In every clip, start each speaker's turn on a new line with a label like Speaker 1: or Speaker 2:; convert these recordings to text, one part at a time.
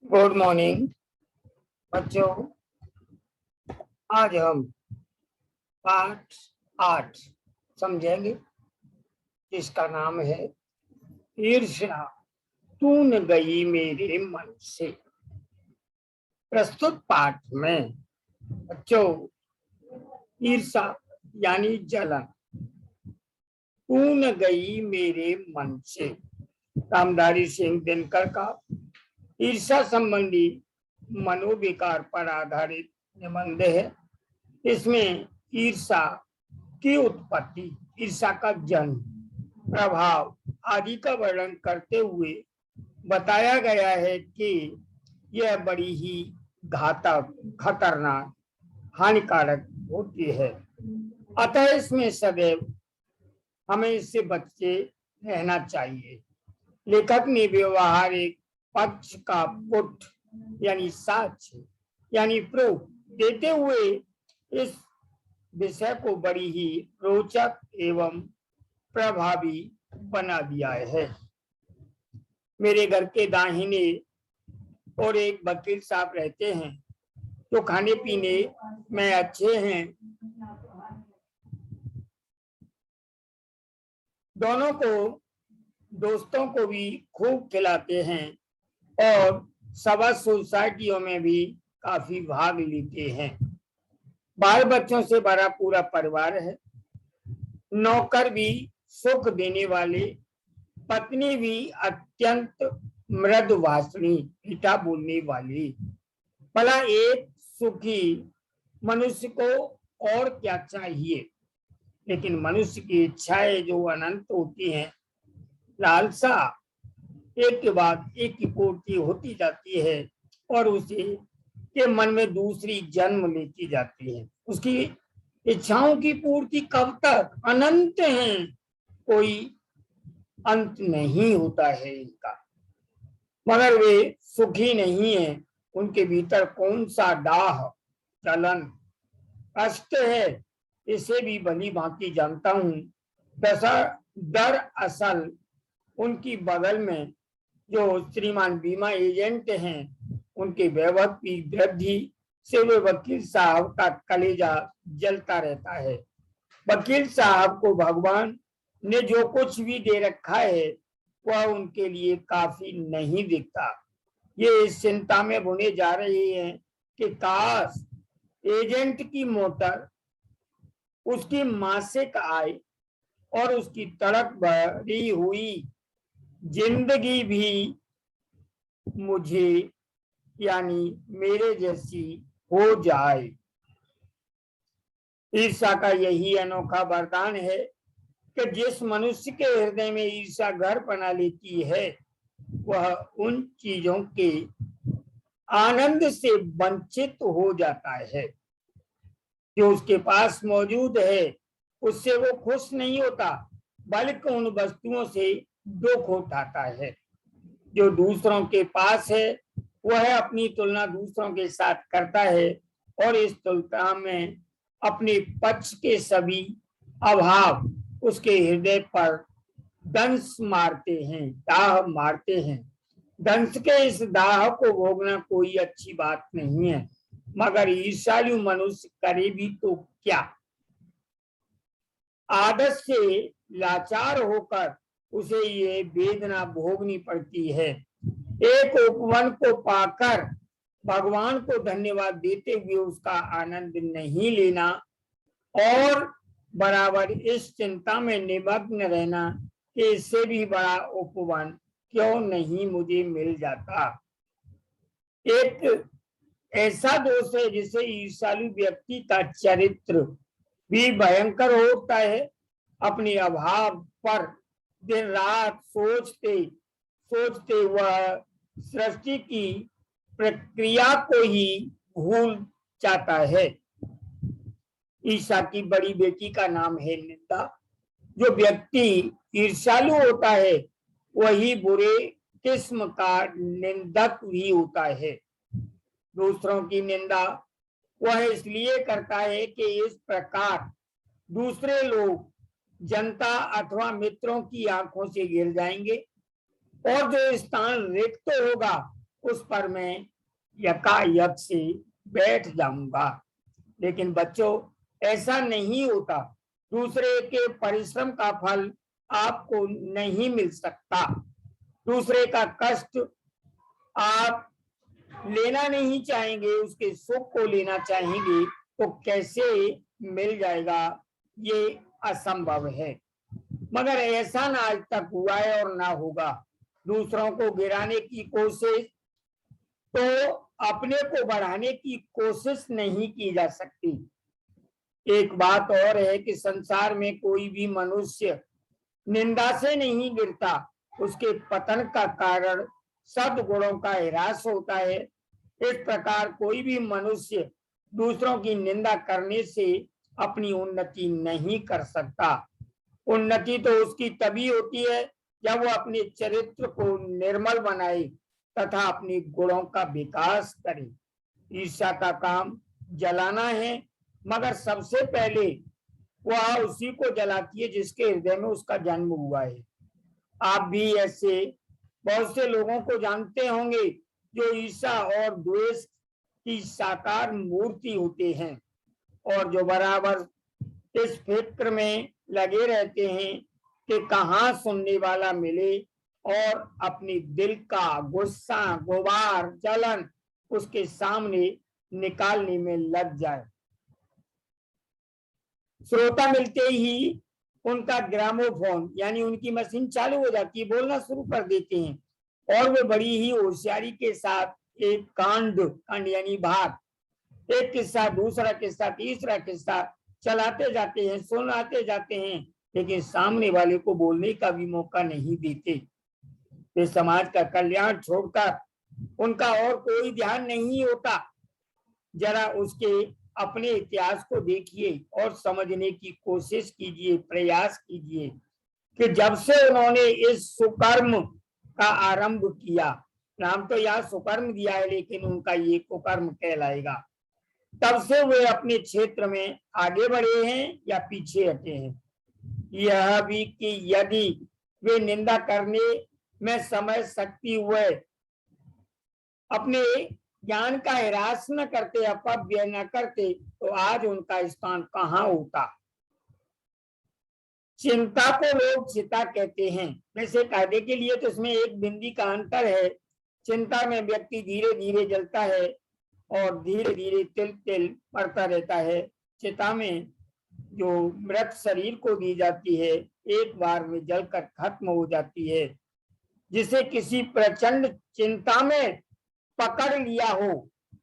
Speaker 1: Good morning बच्चों। आज हम पाठ 8 समझेंगे, जिसका नाम है ईर्ष्या तून गई मेरे मन से। प्रस्तुत पाठ में बच्चों ईर्ष्या यानी जलन तून गई मेरे मन से रामधारी सिंह दिनकर का ईर्ष्या संबंधी मनोविकार पर आधारित निबंध है। इसमें ईर्ष्या की उत्पत्ति, ईर्ष्या का जन्म, प्रभाव आदि का वर्णन करते हुए बताया गया है कि यह बड़ी ही घातक, खतरनाक, हानिकारक होती है। अतः इसमें सदैव हमें इससे बच के रहना चाहिए। लेखक ने व्यवहारिक पक्ष का पुट यानी साक्ष्य यानी प्रूफ देते हुए इस विषय को बड़ी ही रोचक एवं प्रभावी बना दिया है। मेरे घर के दाहिने और एक वकील साहब रहते हैं जो खाने पीने में अच्छे हैं। दोनों को दोस्तों को भी खूब खिलाते हैं और सभा सोसाइटियों में भी काफी भाग लेते हैं। बाल बच्चों से भरा पूरा परिवार है। नौकर भी सुख देने वाले, पत्नी भी अत्यंत मृदुभाषणी, मीठा बोलने वाली। भला एक सुखी मनुष्य को और क्या चाहिए? लेकिन मनुष्य की इच्छाएं जो अनंत होती हैं, लालसा एक के बाद एक की पूर्ति होती जाती है और उसे के मन में दूसरी जन्म लेती जाती है। उसकी इच्छाओं की पूर्ति कब तक? अनंत है, कोई अंत नहीं होता है इनका। मगर वे सुखी नहीं है। उनके भीतर कौन सा दाह, जलन, कष्ट है, इसे भी भली भांति जानता हूं। दरअसल उनकी बगल में जो श्रीमान बीमा एजेंट हैं, उनके वैभव की वृद्धि से वे वकील साहब का कलेजा जलता रहता है। वकील साहब को भगवान ने जो कुछ भी दे रखा है वह उनके लिए काफी नहीं दिखता। ये इस चिंता में बुने जा रही हैं कि काश एजेंट की मोटर, उसकी मासिक आय और उसकी तड़प भरी हुई जिंदगी भी मुझे यानी मेरे जैसी हो जाए। ईर्ष्या का यही अनोखा वरदान है कि जिस मनुष्य के हृदय में ईर्ष्या घर बना लेती है, वह उन चीजों के आनंद से वंचित हो जाता है जो उसके पास मौजूद है। उससे वो खुश नहीं होता, बल्कि उन वस्तुओं से दुख उठाता है जो दूसरों के पास है। वह अपनी तुलना दूसरों के साथ करता है और इस तुलना में अपने पक्ष के सभी अभाव उसके हृदय पर दंश मारते हैं, दाह मारते हैं। दंश के इस दाह को भोगना कोई अच्छी बात नहीं है, मगर ईर्ष्यालु मनुष्य करे भी तो क्या? आदत से लाचार होकर उसे ये वेदना भोगनी पड़ती है। एक उपवन को पाकर भगवान को धन्यवाद देते हुए उसका आनंद नहीं लेना और बराबर इस चिंता में निमग्न रहना कि इससे भी बड़ा उपवन क्यों नहीं मुझे मिल जाता। एक ऐसा दोष है जिसे ईर्ष्यालु व्यक्ति का चरित्र भी भयंकर होता है। अपने अभाव पर दिन रात सोचते सोचते वह सृष्टि की प्रक्रिया को ही भूल जाता है। ईर्ष्या की बड़ी बेटी का नाम है निंदा। जो व्यक्ति ईर्ष्यालु होता है वही बुरे किस्म का निंदक भी होता है। दूसरों की निंदा वह इसलिए करता है कि इस प्रकार दूसरे लोग, जनता अथवा मित्रों की आंखों से गिर जाएंगे और जो स्थान रिक्त होगा उस पर मैं यकायक से बैठ जाऊंगा। लेकिन बच्चों, ऐसा नहीं होता। दूसरे के परिश्रम का फल आपको नहीं मिल सकता। दूसरे का कष्ट आप लेना नहीं चाहेंगे, उसके सुख को लेना चाहेंगे, तो कैसे मिल जाएगा? ये असंभव है। मगर ऐसा ना आज तक हुआ है और ना होगा। दूसरों को गिराने की कोशिश तो अपने को बढ़ाने की कोशिश नहीं की जा सकती। एक बात और है कि संसार में कोई भी मनुष्य निंदा से नहीं गिरता। उसके पतन का कारण सद्गुणों का ह्रास होता है। इस प्रकार कोई भी मनुष्य दूसरों की निंदा करने से अपनी उन्नति नहीं कर सकता। उन्नति तो उसकी तभी होती है जब वो अपने चरित्र को निर्मल बनाए तथा अपने गुणों का विकास करे। ईर्ष्या का काम जलाना है, मगर सबसे पहले वह उसी को जलाती है जिसके हृदय में उसका जन्म हुआ है। आप भी ऐसे बहुत से लोगों को जानते होंगे जो ईर्ष्या और द्वेष की साकार मूर्ति होते हैं और जो बराबर इस फिक्र में लगे रहते हैं कि कहाँ सुनने वाला मिले और अपने दिल का गुस्सा, गुबार, जलन उसके सामने निकालने में लग जाए। श्रोता मिलते ही उनका ग्रामोफोन यानी उनकी मशीन चालू हो जाती है, बोलना शुरू कर देते हैं और वे बड़ी ही होशियारी के साथ एक कांड यानी भाग, एक किस्सा, दूसरा किस्सा, तीसरा किस्सा चलाते जाते हैं, सुनाते जाते हैं, लेकिन सामने वाले को बोलने का भी मौका नहीं देते। वे समाज का कल्याण छोड़कर उनका और कोई ध्यान नहीं होता। जरा उसके अपने इतिहास को देखिए और समझने की कोशिश कीजिए, प्रयास कीजिए कि जब से उन्होंने इस सुकर्म का आरंभ किया, नाम तो यहाँ सुकर्म दिया है लेकिन उनका ये कुकर्म कहलाएगा, तब से वे अपने क्षेत्र में आगे बढ़े हैं या पीछे हटे हैं। यह भी कि यदि वे निंदा करने में समय शक्ति हुए अपने ज्ञान का ह्रास न करते, अपव्यय न करते, तो आज उनका स्थान कहाँ होता। चिंता को लोग चिता कहते हैं। वैसे कायदे के लिए तो इसमें एक बिंदी का अंतर है। चिंता में व्यक्ति धीरे धीरे जलता है और धीरे धीरे तिल तिल पड़ता रहता है। चिता में जो मृत शरीर को दी जाती है एक बार में जलकर खत्म हो जाती है। जिसे किसी प्रचंड चिंता में पकड़ लिया हो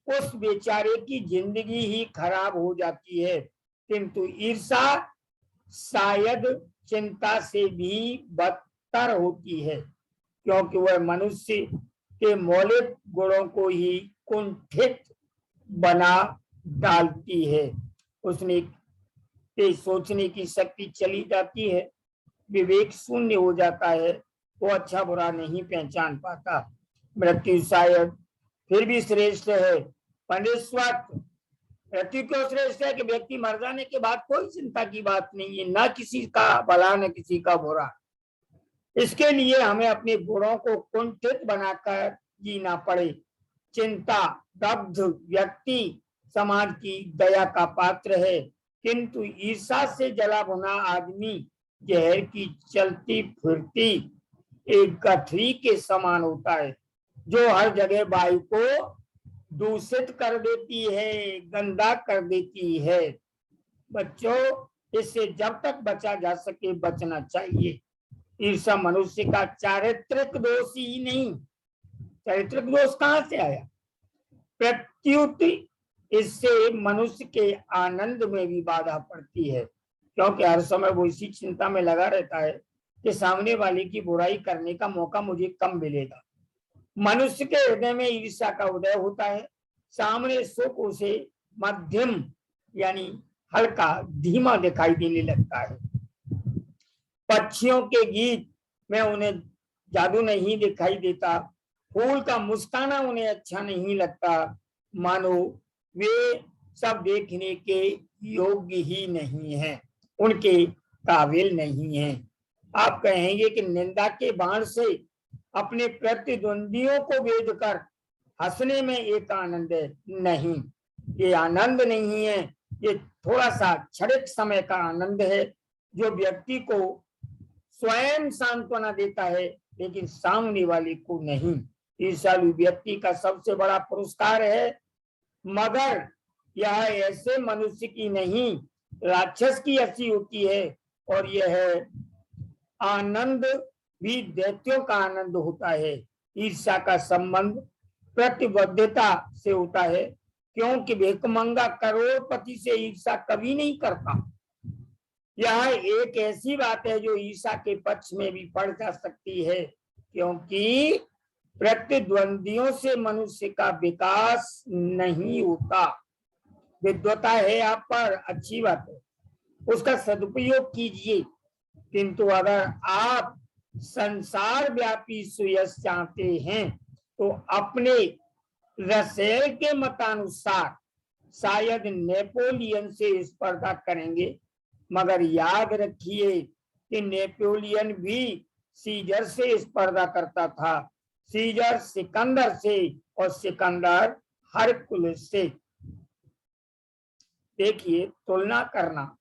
Speaker 1: उस बेचारे की जिंदगी ही खराब हो जाती है। किंतु ईर्षा शायद चिंता से भी बदतर होती है, क्योंकि वह मनुष्य के मौलिक गुणों को ही कुंठित बना डालती है। उसने सोचने की शक्ति चली जाती है, विवेक शून्य हो जाता है, वो अच्छा बुरा नहीं पहचान पाता। मृत्यु शायद फिर भी श्रेष्ठ है, पर मृत्यु क्यों श्रेष्ठ है कि व्यक्ति मर जाने के बाद कोई चिंता की बात नहीं है, ना किसी का भला न किसी का बुरा। इसके लिए हमें अपने गुणों को कुंठित बनाकर जीना पड़े। चिंता दग्ध व्यक्ति समाज की दया का पात्र है, किंतु ईर्षा से जला भुना आदमी जहर की चलती फिरती एक गठरी के समान होता है, जो हर जगह वायु को दूषित कर देती है, गंदा कर देती है। बच्चों, इससे जब तक बचा जा सके बचना चाहिए। ईर्षा मनुष्य का चारित्रिक दोष ही नहीं। चारित्रिक दोष कहाँ से आया? प्रत्युत इससे मनुष्य के आनंद में भी बाधा पड़ती है, क्योंकि हर समय वो इसी चिंता में लगा रहता है कि सामने वाले की बुराई करने का मौका मुझे कम मिलेगा। मनुष्य के हृदय में ईर्ष्या का उदय होता है। सामने सुख उसे मध्यम यानी हल्का धीमा दिखाई देने लगता है। पक्षियों के गीत में उन्हें जादू नहीं दिखाई देता, फूल का मुस्काना उन्हें अच्छा नहीं लगता, मानो वे सब देखने के योग्य ही नहीं है, उनके काबिल नहीं है। आप कहेंगे कि निंदा के बाण से अपने प्रतिद्वंदियों को वेद कर हंसने में एक आनंद है। नहीं, ये आनंद नहीं है, ये थोड़ा सा क्षणिक समय का आनंद है जो व्यक्ति को स्वयं सांत्वना देता है, लेकिन सामने वाले को नहीं। ईर्ष्यालु व्यक्ति का सबसे बड़ा पुरस्कार है, मगर यह ऐसे मनुष्य की नहीं, राक्षस की हंसी होती है। और यह आनंद भी दैत्यों का आनंद होता है। ईर्ष्या का संबंध प्रतिबद्धता से होता है, क्योंकि भिखमंगा करोड़पति से ईर्ष्या कभी नहीं करता। यह एक ऐसी बात है जो ईर्ष्या के पक्ष में भी पड़ जा सकती है, क्योंकि प्रतिद्वंदियों से मनुष्य का विकास नहीं होता। विद्वता है आप पर, अच्छी बात है, उसका सदुपयोग कीजिए, किंतु अगर आप संसार व्यापी सुयश चाहते हैं तो अपने रसेल के मतानुसार शायद नेपोलियन से स्पर्धा करेंगे, मगर याद रखिए कि नेपोलियन भी सीजर से स्पर्धा करता था, सीजर सिकंदर से और सिकंदर हरकुलस से। देखिए, तुलना करना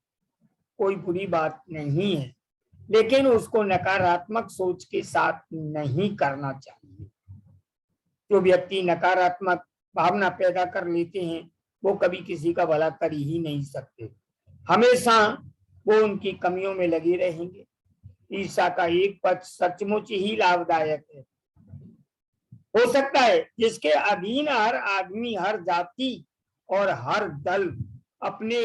Speaker 1: कोई बुरी बात नहीं है, लेकिन उसको नकारात्मक सोच के साथ नहीं करना चाहिए। जो व्यक्ति नकारात्मक भावना पैदा कर लेते हैं वो कभी किसी का भला कर ही नहीं सकते, हमेशा वो उनकी कमियों में लगे रहेंगे। ईर्ष्या का एक पक्ष सचमुच ही लाभदायक है। हो सकता है जिसके अधीन हर आदमी, हर जाति और हर दल अपने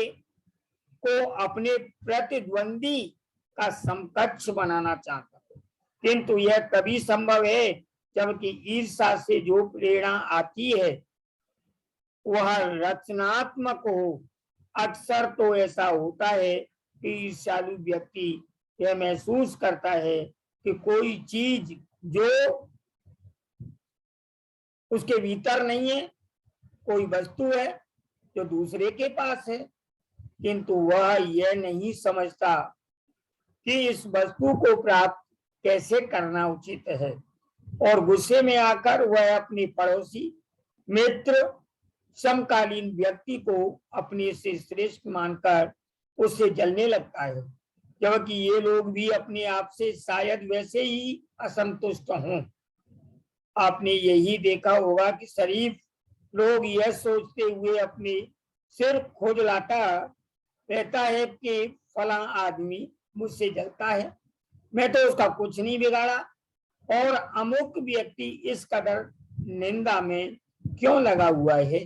Speaker 1: को अपने प्रतिद्वंदी का समकक्ष बनाना चाहता है, किंतु यह तभी संभव है जबकि ईर्ष्या से जो प्रेरणा आती है वह रचनात्मक हो। अक्सर तो ऐसा होता है कि ईर्ष्यालु व्यक्ति यह महसूस करता है कि कोई चीज जो उसके भीतर नहीं है, कोई वस्तु है जो दूसरे के पास है, किंतु वह यह नहीं समझता कि इस वस्तु को प्राप्त कैसे करना उचित है, और गुस्से में आकर वह अपने पड़ोसी, मित्र, समकालीन व्यक्ति को अपने से श्रेष्ठ मानकर उससे जलने लगता है, जबकि ये लोग भी अपने आप से शायद वैसे ही असंतुष्ट हों। आपने यही देखा होगा कि शरीफ लोग यह सोचते हुए अपने सिर खुजलाता रहता है कि फला आदमी मुझसे जलता है, मैं तो उसका कुछ नहीं बिगाड़ा, और अमुक व्यक्ति इस कदर निंदा में क्यों लगा हुआ है।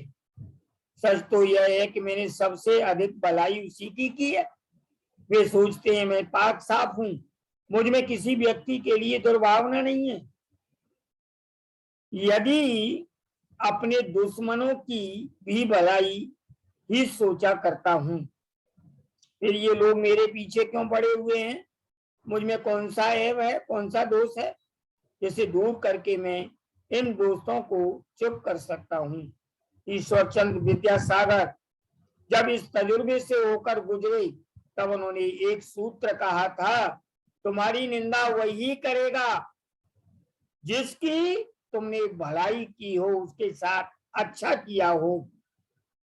Speaker 1: सच तो यह है कि मैंने सबसे अधिक भलाई उसी की है। वे सोचते हैं मैं पाक साफ हूं, मुझ में किसी व्यक्ति के लिए दुर्भावना नहीं है। यदि अपने दुश्मनों की भी भलाई ही सोचा करता हूं, फिर ये लोग मेरे पीछे क्यों पड़े हुए हैं, मुझ में कौन सा ऐब है, कौन सा दोष है, जिसे दूर करके मैं इन दोस्तों को चुप कर सकता हूँ। ईश्वरचंद्र विद्यासागर जब इस तजुर्बे से होकर गुजरे तब उन्होंने एक सूत्र कहा था, तुम्हारी निंदा वही करेगा जिसकी तुमने भलाई की हो, उसके साथ अच्छा किया हो,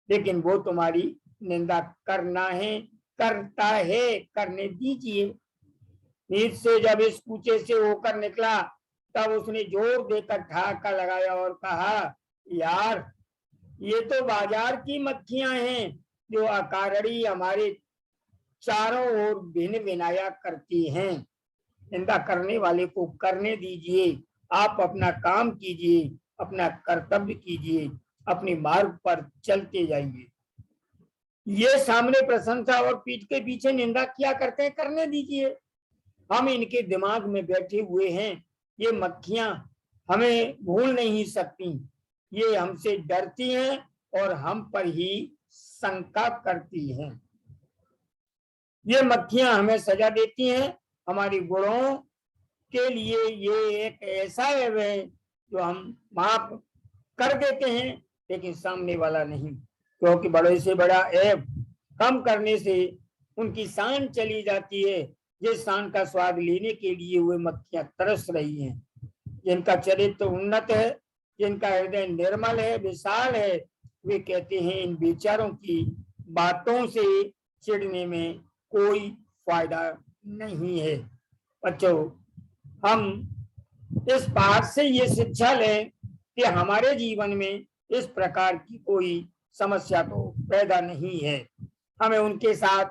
Speaker 1: लेकिन वो तुम्हारी निंदा करना है, करता है, करने दीजिए। नींद से जब इस कूचे से होकर निकला तब उसने जोर देकर ठहाका लगाया और कहा, यार ये तो बाजार की मक्खियां हैं जो अकारण हमारे चारों ओर भिन भिनाया करती हैं। निंदा करने वाले को करने दीजिए, आप अपना काम कीजिए, अपना कर्तव्य कीजिए, अपने मार्ग पर चलते जाइए। ये सामने प्रशंसा और पीठ के पीछे निंदा किया करते हैं, करने दीजिए। हम इनके दिमाग में बैठे हुए हैं, ये मक्खियां हमें भूल नहीं सकती, ये हमसे डरती हैं और हम पर ही शंका करती हैं। ये मक्खियां हमें सजा देती हैं, हमारे गुणों के लिए ये एक ऐसा ऐब है जो हम माफ कर देते हैं, लेकिन सामने वाला नहीं, क्योंकि बड़े से बड़ा ऐब कम करने से उनकी शान चली जाती है, जिस शान का स्वाद लेने के लिए वे मक्खियां तरस रही हैं। जिनका चरित्र उन्नत है, जिनका हृदय निर्मल है, विशाल है, वे कहते हैं इन विचारों की बातों से चिढ़ने में कोई फायदा नहीं है। बच्चों, हम इस पाठ से ये शिक्षा लें कि हमारे जीवन में इस प्रकार की कोई समस्या तो पैदा नहीं है। हमें उनके साथ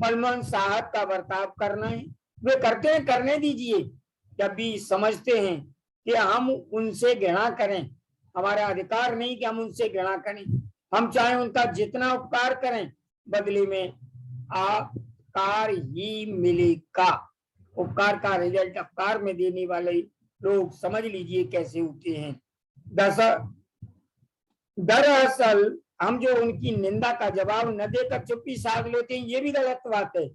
Speaker 1: मनमन साहब का बर्ताव करना है। वे करते हैं, करने दीजिए। जब भी समझते हैं कि हम उनसे घृणा करें, हमारा अधिकार नहीं कि हम उनसे घृणा करें। हम चाहे उनका जितना उपकार करें, बदले में आकार ही मिलेगा। उपकार का रिजल्ट उपकार में देने वाले लोग समझ लीजिए कैसे होते हैं। दरअसल हम जो उनकी निंदा का जवाब न देकर चुप्पी साध लेते हैं, ये भी गलत बात है।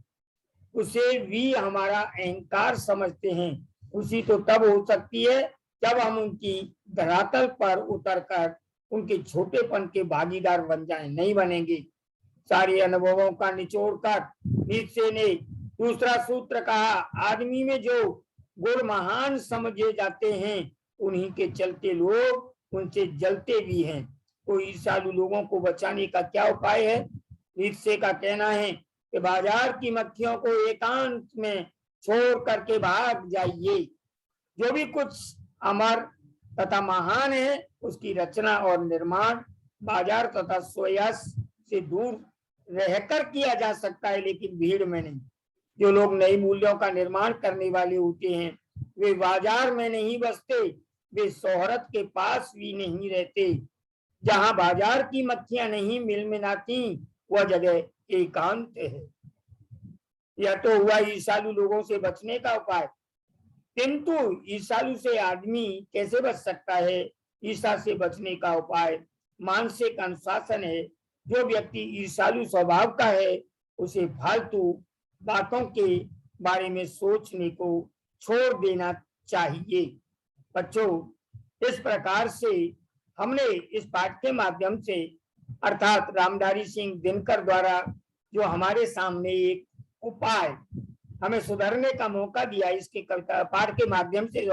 Speaker 1: उसे भी हमारा अहंकार समझते हैं। उसी तो तब हो सकती है जब हम उनकी धरातल पर उतरकर उनके छोटेपन के भागीदार बन जाएं। नहीं बनेंगे। सारे अनुभवों का निचोड़ कर नीत्शे ने दूसरा सूत्र कहा, आदमी में जो गुण महान समझे जाते हैं, उन्हीं के चलते लोग उनसे जलते भी हैं। तो ईर्ष्यालु लोगों को बचाने का क्या उपाय है? नीत्शे का कहना है कि बाजार की मक्खियों को एकांत में छोड़ करके भाग जाइए। जो भी कुछ अमर तथा महान है, उसकी रचना और निर्माण बाजार तथा स्वयं से दूर रहकर किया जा सकता है, लेकिन भीड़ में नहीं। जो लोग नई मूल्यों का निर्माण करने वाले होते हैं, वे बाजार में नहीं बसते, वे शोहरत के पास भी नहीं रहते। जहां बाजार की मक्खियां नहीं मिलमिलाती, वह जगह एकांत है। यह तो हुआ ईर्ष्यालु लोगों से बचने का उपाय। किंतु ईर्ष्यालु से आदमी कैसे बच सकता है? ईर्ष्या से बचने का उपाय मानसिक अनुशासन है। जो व्यक्ति ईर्ष्यालु स्वभाव का है, उसे फालतू बातों के बारे में सोचने को छोड़ देना चाहिए। बच्चों, इस प्रकार से हमने इस पाठ के माध्यम से, अर्थात रामधारी सिंह दिनकर द्वारा जो हमारे सामने एक उपाय हमें सुधरने का मौका दिया, इसके कविता पाठ के माध्यम से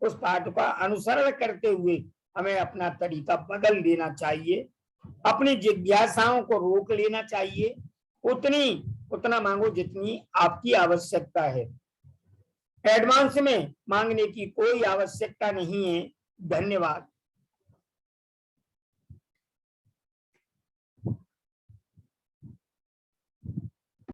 Speaker 1: उस पाठ का अनुसरण करते हुए हमें अपना तरीका बदल देना चाहिए। अपनी जिज्ञासाओं को रोक लेना चाहिए। उतना मांगो जितनी आपकी आवश्यकता है। एडवांस में मांगने की कोई आवश्यकता नहीं है। धन्यवाद।